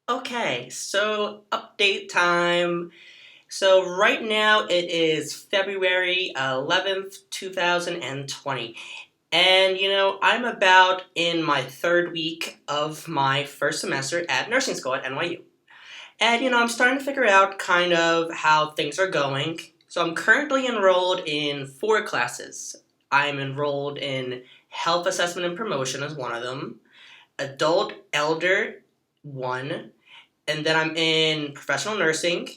Okay, so update time. So right now it is February 11th, 2020. And I'm about in my third week of my first semester at nursing school at NYU. And I'm starting to figure out kind of how things are going. So I'm currently enrolled in four classes. I'm enrolled in health assessment and promotion as one of them, adult elder one, and then I'm in professional nursing,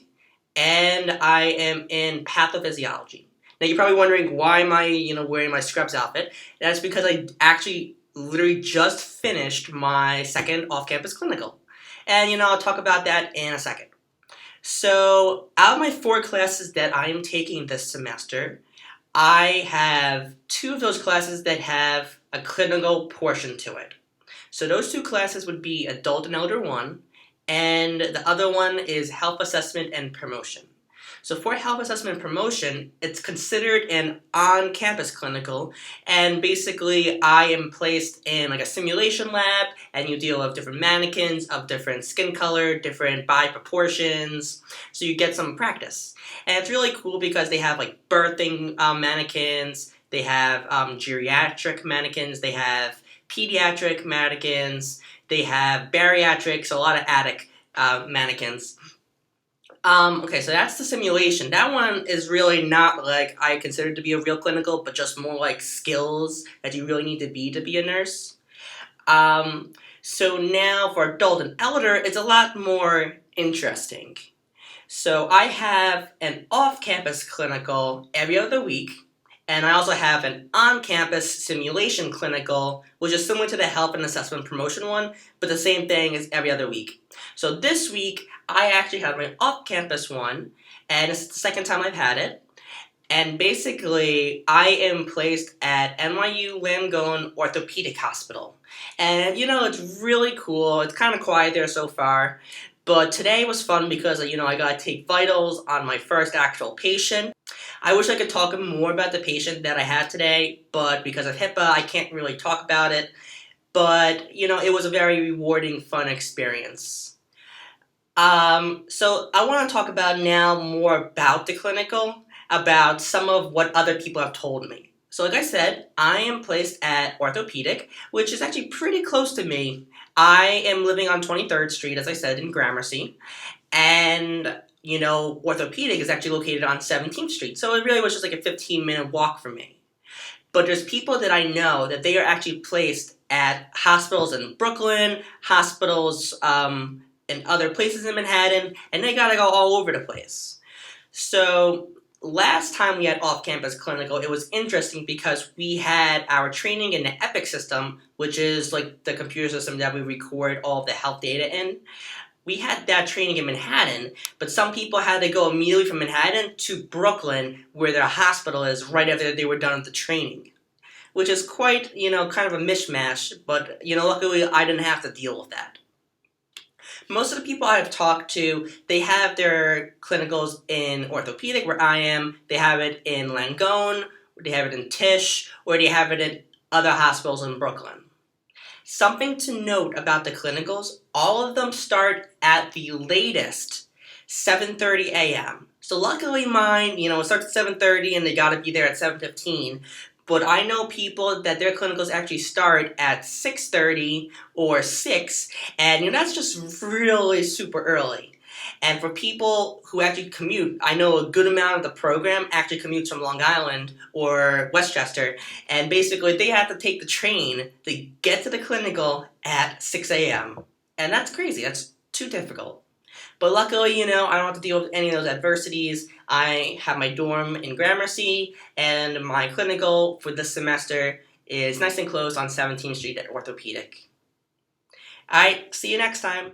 and I am in pathophysiology. Now you're probably wondering why am I, wearing my scrubs outfit? That's because I actually literally just finished my second off-campus clinical, and I'll talk about that in a second. So out of my four classes that I am taking this semester, I have two of those classes that have a clinical portion to it. So those two classes would be Adult and Elder 1, and the other one is Health Assessment and Promotion. So for Health Assessment and Promotion, it's considered an on-campus clinical, and basically I am placed in like a simulation lab, and you deal with different mannequins of different skin color, different body proportions, so you get some practice. And it's really cool because they have like birthing mannequins, they have geriatric mannequins, they have pediatric mannequins, they have bariatric, so a lot of attic mannequins. Okay, so that's the simulation. That one is really not like I consider to be a real clinical, but just more like skills that you really need to be a nurse. So now for adult and elder, it's a lot more interesting. So I have an off-campus clinical every other week, and I also have an on-campus simulation clinical, which is similar to the health and assessment promotion one, but the same thing as every other week. So this week, I actually have my off-campus one, and it's the second time I've had it. And basically, I am placed at NYU Langone Orthopedic Hospital. And it's really cool. It's kind of quiet there so far. But today was fun because, I got to take vitals on my first actual patient. I wish I could talk more about the patient that I had today, but because of HIPAA, I can't really talk about it. But, it was a very rewarding, fun experience. So I want to talk about now more about the clinical, about some of what other people have told me. So like I said, I am placed at Orthopedic, which is actually pretty close to me. I am living on 23rd Street, as I said, in Gramercy, and Orthopedic is actually located on 17th Street, so it really was just like a 15-minute walk from me. But there's people that I know that they are actually placed at hospitals in Brooklyn, hospitals in other places in Manhattan, and they gotta go all over the place. So last time we had off-campus clinical, it was interesting because we had our training in the Epic system, which is like the computer system that we record all of the health data in. We had that training in Manhattan, but some people had to go immediately from Manhattan to Brooklyn, where their hospital is, right after they were done with the training. Which is quite, kind of a mishmash, but, luckily I didn't have to deal with that. Most of the people I've talked to, they have their clinicals in Orthopedic, where I am. They have it in Langone, they have it in Tisch, or they have it in other hospitals in Brooklyn. Something to note about the clinicals, all of them start at the latest 7:30 a.m. So luckily mine, it starts at 7:30 and they gotta be there at 7:15. But I know people that their clinicals actually start at 6:30 or 6, and that's just really super early. And for people who actually commute, I know a good amount of the program actually commutes from Long Island or Westchester, and basically they have to take the train to get to the clinical at 6 a.m. And that's crazy. That's too difficult. But luckily, I don't have to deal with any of those adversities. I have my dorm in Gramercy, and my clinical for this semester is nice and close on 17th Street at Orthopedic. Alright, see you next time.